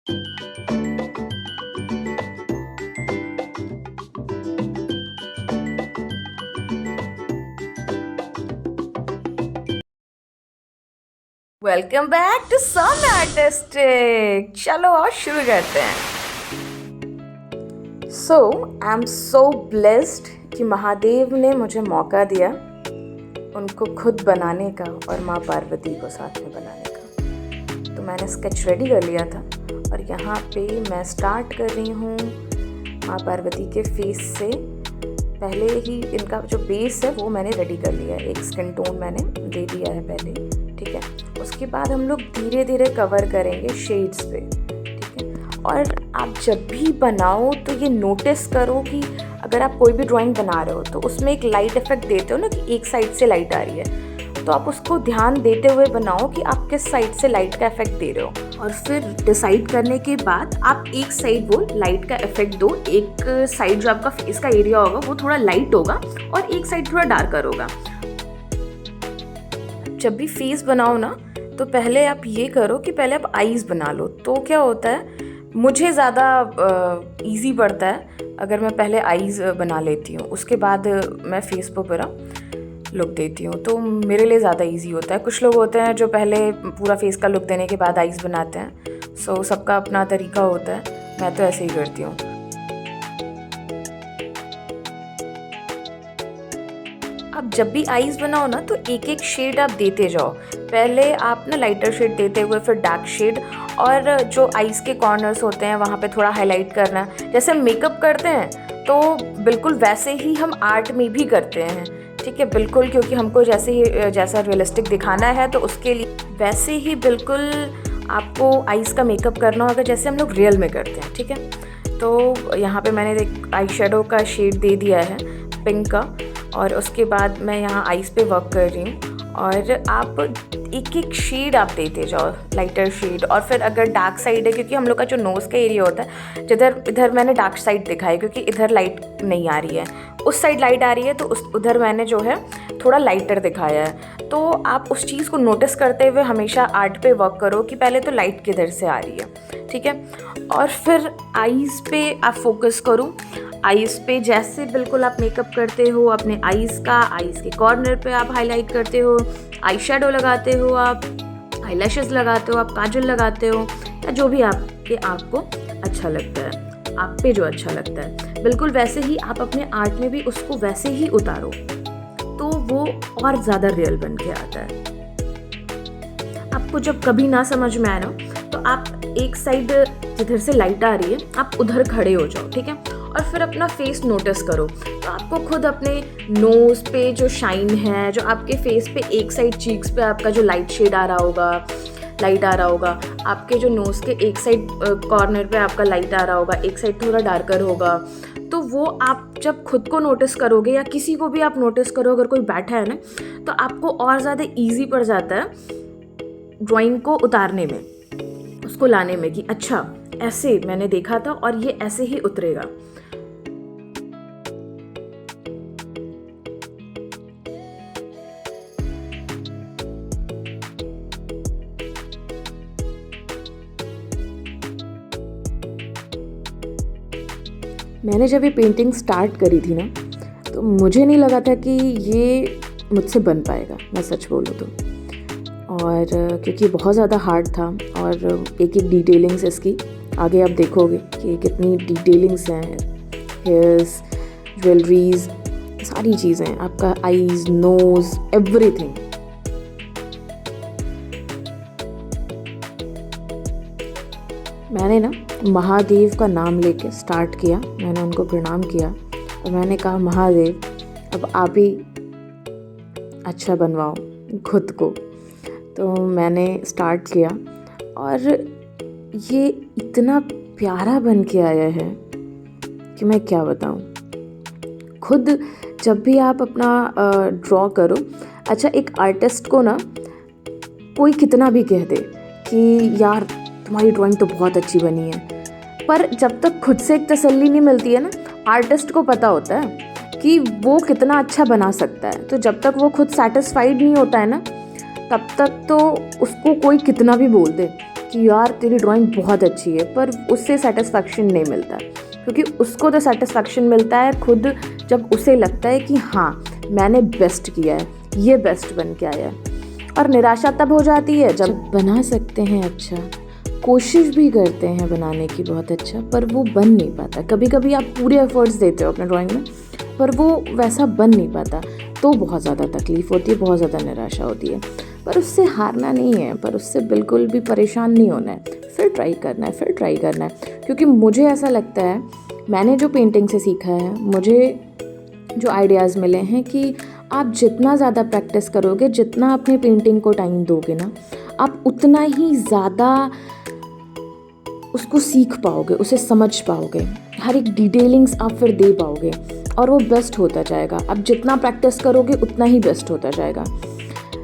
Welcome back to some artistic. चलो और शुरू करते हैं। सो आई एम सो ब्लेस्ड कि महादेव ने मुझे मौका दिया उनको खुद बनाने का और माँ पार्वती को साथ में बनाने का। तो मैंने स्केच रेडी कर लिया था और यहाँ पे मैं स्टार्ट कर रही हूँ माँ पार्वती के फेस से। पहले ही इनका जो बेस है वो मैंने रेडी कर लिया है, एक स्किन टोन मैंने दे दिया है पहले, ठीक है। उसके बाद हम लोग धीरे धीरे कवर करेंगे शेड्स पे, ठीक है। और आप जब भी बनाओ तो ये नोटिस करो कि अगर आप कोई भी ड्राइंग बना रहे हो तो उसमें एक लाइट इफेक्ट देते हो ना कि एक साइड से लाइट आ रही है, तो आप उसको ध्यान देते हुए बनाओ कि आप किस साइड से लाइट का इफेक्ट दे रहे हो। और फिर डिसाइड करने के बाद आप एक साइड वो लाइट का इफेक्ट दो। एक साइड जो आपका फेस का एरिया होगा वो थोड़ा लाइट होगा और एक साइड थोड़ा डार्कर होगा। जब भी फेस बनाओ ना तो पहले आप ये करो कि पहले आप आईज बना लो। तो क्या होता है, मुझे ज़्यादा इजी पड़ता है अगर मैं पहले आईज बना लेती हूँ, उसके बाद मैं फेस पर पूरा लुक देती हूँ, तो मेरे लिए ज़्यादा इजी होता है। कुछ लोग होते हैं जो पहले पूरा फेस का लुक देने के बाद आईज बनाते हैं। सो सबका अपना तरीका होता है, मैं तो ऐसे ही करती हूँ। अब जब भी आईज बनाओ ना तो एक एक शेड आप देते जाओ। पहले आप ना लाइटर शेड देते हुए फिर डार्क शेड, और जो आईज के कॉर्नर्स होते हैं वहाँ पे थोड़ा हाईलाइट करना। जैसे मेकअप करते हैं तो बिल्कुल वैसे ही हम आर्ट में भी करते हैं, ठीक है, बिल्कुल, क्योंकि हमको जैसा रियलिस्टिक दिखाना है तो उसके लिए वैसे ही बिल्कुल आपको आईज का मेकअप करना होगा जैसे हम लोग रियल में करते हैं, ठीक है। तो यहाँ पे मैंने एक आई शेडो का शेड दे दिया है पिंक का, और उसके बाद मैं यहाँ आईज पे वर्क कर रही हूँ। और आप एक एक शेड आप देते जाओ, लाइटर शेड। और फिर अगर डार्क साइड है, क्योंकि हम लोग का जो नोज़ का एरिया होता है, इधर मैंने डार्क साइड दिखा है क्योंकि इधर लाइट नहीं आ रही है, उस साइड लाइट आ रही है, तो उधर मैंने जो है थोड़ा लाइटर दिखाया है। तो आप उस चीज़ को नोटिस करते हुए हमेशा आर्ट पे वर्क करो कि पहले तो लाइट किधर से आ रही है, ठीक है। और फिर आईज़ पे आप फोकस करो। आईज़ पे जैसे बिल्कुल आप मेकअप करते हो अपने आईज़ के कॉर्नर पे आप हाईलाइट करते हो, आई शेडो लगाते हो, आप आई लैशेस लगाते हो, आप काजल लगाते हो, या जो भी आपके आपको अच्छा लगता है, आप पे जो अच्छा लगता है, बिल्कुल वैसे ही आप अपने आर्ट में भी उसको वैसे ही उतारो, तो वो और ज़्यादा रियल बन के आता है। आपको जब कभी ना समझ में आए ना तो आप एक साइड जिधर से लाइट आ रही है आप उधर खड़े हो जाओ, ठीक है। और फिर अपना फेस नोटिस करो, तो आपको खुद अपने नोज़ पे जो शाइन है, जो आपके फेस पे एक साइड चीक्स पे आपका जो लाइट आ रहा होगा, आपके जो नोज़ के एक साइड कॉर्नर पे आपका लाइट आ रहा होगा, एक साइड थोड़ा डार्कर होगा, तो वो आप जब खुद को नोटिस करोगे या किसी को भी आप नोटिस करो, अगर कोई बैठा है ना, तो आपको और ज़्यादा ईजी पड़ जाता है ड्राइंग को उतारने में, उसको लाने में, कि अच्छा ऐसे मैंने देखा था और ये ऐसे ही उतरेगा। मैंने जब ये पेंटिंग स्टार्ट करी थी ना तो मुझे नहीं लगा था कि ये मुझसे बन पाएगा, मैं सच बोलूँ तो। और क्योंकि बहुत ज़्यादा हार्ड था और एक एक डिटेलिंग्स इसकी आगे आप देखोगे कि कितनी डिटेलिंग्स हैं, हेयर्स, ज्वेलरीज, सारी चीज़ें, आपका आईज, नोज़, एवरीथिंग। मैंने ना महादेव का नाम लेके स्टार्ट किया, मैंने उनको प्रणाम किया और मैंने कहा महादेव अब आप ही अच्छा बनवाओ खुद को। तो मैंने स्टार्ट किया और ये इतना प्यारा बन के आया है कि मैं क्या बताऊं। खुद जब भी आप अपना ड्रॉ करो, अच्छा एक आर्टिस्ट को ना कोई कितना भी कह दे कि यार तुम्हारी ड्राइंग तो बहुत अच्छी बनी है, पर जब तक खुद से एक तसल्ली नहीं मिलती है ना, आर्टिस्ट को पता होता है कि वो कितना अच्छा बना सकता है। तो जब तक वो खुद सेटिस्फाइड नहीं होता है ना, तब तक तो उसको कोई कितना भी बोल दे कि यार तेरी ड्राइंग बहुत अच्छी है, पर उससे सेटिस्फैक्शन नहीं मिलता, क्योंकि उसको तो सेटिस्फैक्शन मिलता है खुद जब उसे लगता है कि हाँ मैंने बेस्ट किया है, ये बेस्ट बन के आया है। और निराशा तब हो जाती है जब बना सकते हैं अच्छा, कोशिश भी करते हैं बनाने की बहुत अच्छा, पर वो बन नहीं पाता। कभी कभी आप पूरे एफर्ट्स देते हो अपने ड्राइंग में, पर वो वैसा बन नहीं पाता, तो बहुत ज़्यादा तकलीफ़ होती है, बहुत ज़्यादा निराशा होती है। पर उससे हारना नहीं है, पर उससे बिल्कुल भी परेशान नहीं होना है, फिर ट्राई करना है, फिर ट्राई करना है। क्योंकि मुझे ऐसा लगता है, मैंने जो पेंटिंग से सीखा है, मुझे जो आइडियाज़ मिले हैं कि आप जितना ज़्यादा प्रैक्टिस करोगे, जितना अपने पेंटिंग को टाइम दोगे ना, आप उतना ही ज़्यादा उसको सीख पाओगे, उसे समझ पाओगे, हर एक डिटेलिंग्स आप फिर दे पाओगे और वो बेस्ट होता जाएगा। आप जितना प्रैक्टिस करोगे उतना ही बेस्ट होता जाएगा।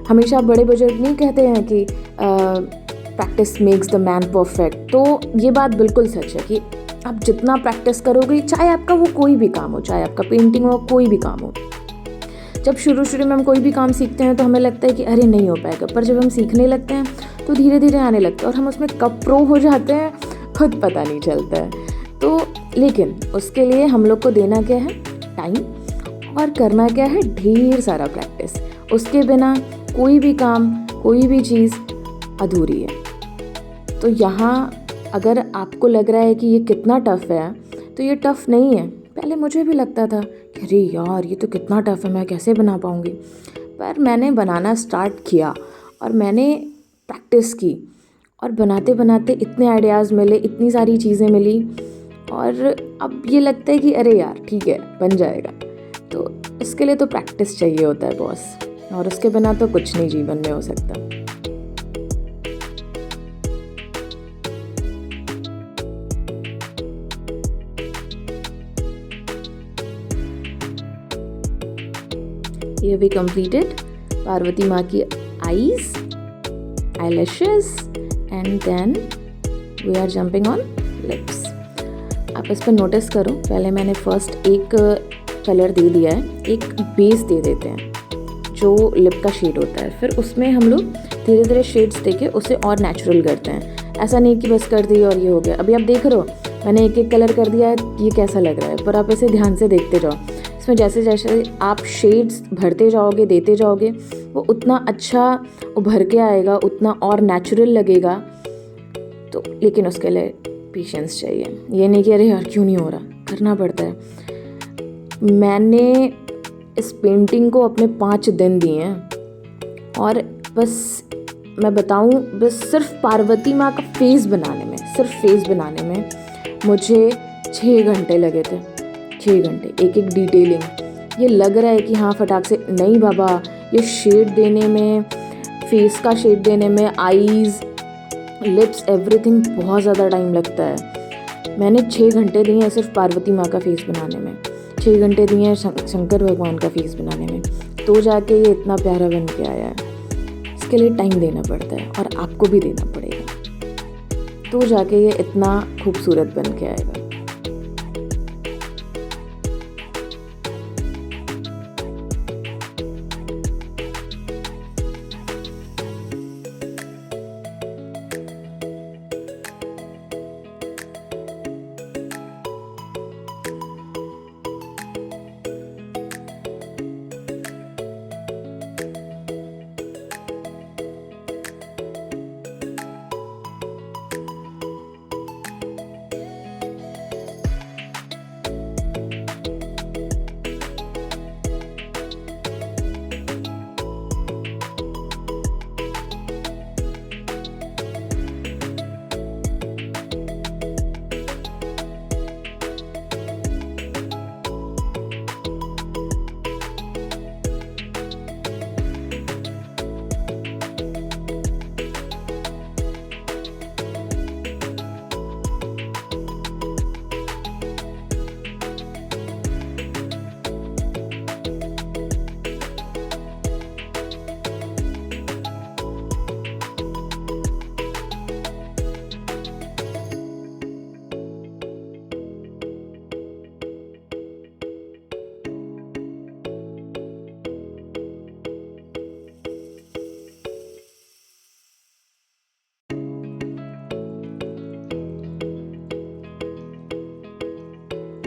हमेशा बड़े बुजुर्ग नहीं कहते हैं कि practice makes the man perfect, तो ये बात बिल्कुल सच है कि आप जितना प्रैक्टिस करोगे, चाहे आपका वो कोई भी काम हो, चाहे आपका पेंटिंग हो, कोई भी काम हो। जब शुरू में हम कोई भी काम सीखते हैं तो हमें लगता है कि अरे नहीं हो पाएगा, पर जब हम सीखने लगते हैं तो धीरे धीरे आने लगता है और हम उसमें कब प्रो हो जाते हैं खुद पता नहीं चलता है। तो लेकिन उसके लिए हम लोग को देना क्या है, टाइम, और करना क्या है, ढेर सारा प्रैक्टिस। उसके बिना कोई भी काम, कोई भी चीज़ अधूरी है। तो यहाँ अगर आपको लग रहा है कि ये कितना टफ़ है, तो ये टफ़ नहीं है। पहले मुझे भी लगता था कि अरे यार ये तो कितना टफ़ है, मैं कैसे बना पाऊँगी। पर मैंने बनाना स्टार्ट किया और मैंने प्रैक्टिस की, और बनाते बनाते इतने आइडियाज़ मिले, इतनी सारी चीज़ें मिली, और अब ये लगता है कि अरे यार ठीक है, बन जाएगा। तो इसके लिए तो प्रैक्टिस चाहिए होता है बॉस, और उसके बिना तो कुछ नहीं जीवन में हो सकता। Here we completed पार्वती माँ की eyes, eyelashes, and then we are jumping on lips. आप इस पर नोटिस करो, पहले मैंने फर्स्ट एक कलर दे दिया है, एक बेस दे देते हैं जो लिप का शेड होता है, फिर उसमें हम लोग धीरे धीरे शेड्स देके उसे और नेचुरल करते हैं। ऐसा नहीं कि बस कर दी और ये हो गया। अभी आप देख रहे हो मैंने एक एक कलर कर दिया है, ये कैसा लग रहा है, पर आप इसे ध्यान से देखते जाओ। इसमें जैसे जैसे आप शेड्स भरते जाओगे, देते जाओगे, वो उतना अच्छा उभर के आएगा, उतना और नेचुरल लगेगा। तो लेकिन उसके लिए पेशेंस चाहिए। ये नहीं कि अरे यार क्यों नहीं हो रहा, करना पड़ता है। मैंने इस पेंटिंग को अपने 5 दिन दिए हैं, और बस मैं बताऊं, बस सिर्फ पार्वती माँ का फेस बनाने में, सिर्फ फेस बनाने में मुझे 6 घंटे लगे थे। 6 घंटे, एक एक डिटेलिंग। ये लग रहा है कि हाँ फटाक से, नहीं बाबा, ये शेड देने में, फेस का शेड देने में, आईज़, लिप्स, एवरीथिंग बहुत ज़्यादा टाइम लगता है। मैंने 6 घंटे दिए हैं सिर्फ पार्वती माँ का फेस बनाने में, 6 घंटे दिए हैं शंकर भगवान का फेस बनाने में, तो जाके ये इतना प्यारा बन के आया है। इसके लिए टाइम देना पड़ता है, और आपको भी देना पड़ेगा, तो जाके ये इतना खूबसूरत बन के आएगा।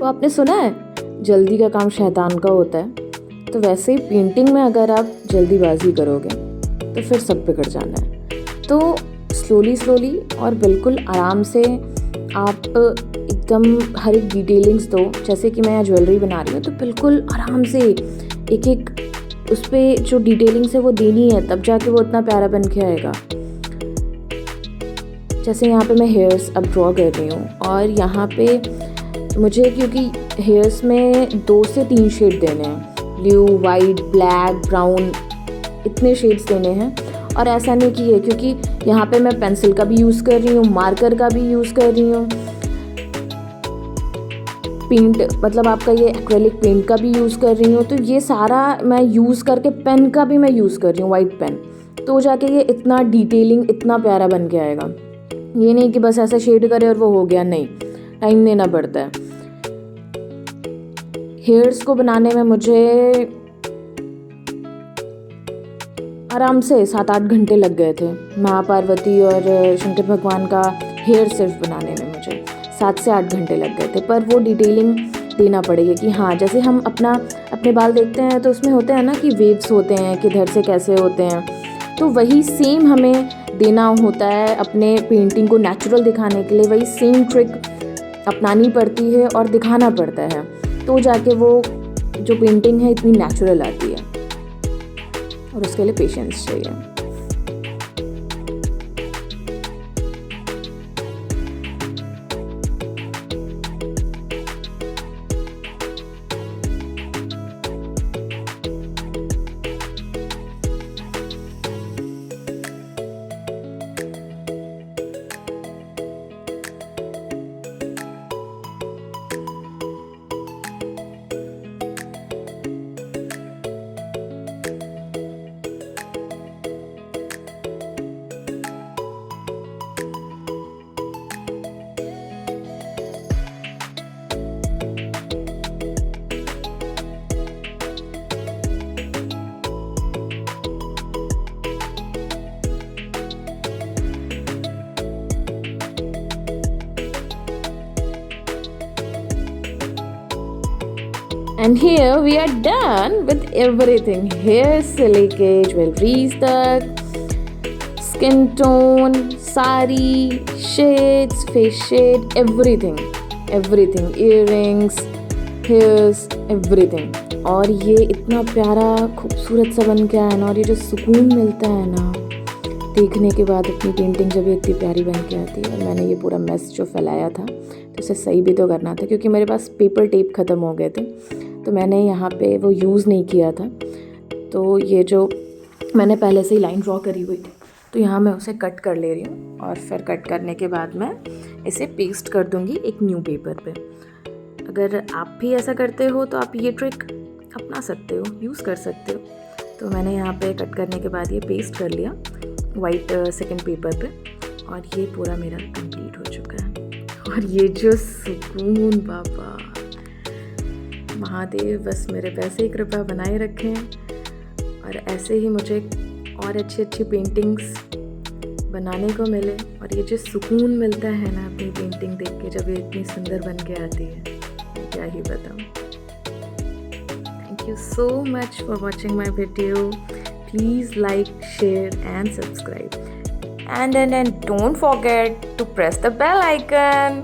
वो आपने सुना है, जल्दी का काम शैतान का होता है। तो वैसे ही पेंटिंग में अगर आप जल्दीबाजी करोगे तो फिर सब बिगड़ जाना है। तो स्लोली और बिल्कुल आराम से आप एकदम हर एक डिटेलिंग्स दो। जैसे कि मैं यहाँ ज्वेलरी बना रही हूँ तो बिल्कुल आराम से एक उस पर जो डिटेलिंग्स है वो देनी है, तब जाके वो इतना प्यारा बन के आएगा। जैसे यहाँ पे मैं हेयर्स अब ड्रॉ कर रही हूँ और यहाँ पे मुझे क्योंकि हेयर्स में 2 से 3 शेड देने हैं, ब्लू, वाइट, ब्लैक, ब्राउन, इतने शेड्स देने हैं। और ऐसा नहीं कि है, क्योंकि यहाँ पे मैं पेंसिल का भी यूज़ कर रही हूँ, मार्कर का भी यूज़ कर रही हूँ, पेंट मतलब आपका ये एक्रेलिक पेंट का भी यूज़ कर रही हूँ। तो ये सारा मैं यूज़ करके पेन का भी मैं यूज़ कर रही हूँ, वाइट पेन। तो जाके ये इतना डिटेलिंग इतना प्यारा बन के आएगा। ये नहीं कि बस ऐसा शेड करे और वो हो गया, नहीं, टाइम देना पड़ता है। हेयर्स को बनाने में मुझे आराम से 7-8 घंटे लग गए थे। माँ पार्वती और शंकर भगवान का हेयर सिर्फ बनाने में मुझे 7 से 8 घंटे लग गए थे। पर वो डिटेलिंग देना पड़ेगी कि हाँ, जैसे हम अपने बाल देखते हैं तो उसमें होते हैं ना कि वेव्स होते हैं, किधर से कैसे होते हैं। तो वही सेम हमें देना होता है अपने पेंटिंग को नेचुरल दिखाने के लिए। वही सेम ट्रिक अपनानी पड़ती है और दिखाना पड़ता है, तो जाके वो जो पेंटिंग है इतनी नेचुरल आती है। और उसके लिए पेशेंस चाहिए। And here we are done with everything. Hair से लेके ज्वेलरीज तक, skin tone, sari, shades, face shade, everything, earrings, hairs, everything. और ये इतना प्यारा खूबसूरत सा बन के आया ना, और ये जो सुकून मिलता है ना देखने के बाद अपनी पेंटिंग जब ये इतनी प्यारी बन के आती है। और मैंने ये पूरा मेस जो फैलाया था तो उसे सही भी तो करना था, क्योंकि मेरे पास पेपर टेप ख़त्म हो गए थे, तो मैंने यहाँ पे वो यूज़ नहीं किया था। तो ये जो मैंने पहले से ही लाइन ड्रॉ करी हुई थी, तो यहाँ मैं उसे कट कर ले रही हूँ। और फिर कट करने के बाद मैं इसे पेस्ट कर दूँगी एक न्यू पेपर पे। अगर आप भी ऐसा करते हो तो आप ये ट्रिक अपना सकते हो, यूज़ कर सकते हो। तो मैंने यहाँ पे कट करने के बाद ये पेस्ट कर लिया वाइट सेकंड पेपर पे, और ये पूरा मेरा कंप्लीट हो चुका है। और ये जो सुकून, बाबा महादेव बस मेरे पे ऐसे ही कृपा बनाए रखें, और ऐसे ही मुझे और अच्छी पेंटिंग्स बनाने को मिले। और ये जो सुकून मिलता है ना अपनी पेंटिंग देख के, जब ये इतनी सुंदर बन के आती है, मैं क्या ही बताऊँ। Thank you so much for watching my video. Please like, share and subscribe. And don't forget to press the bell icon.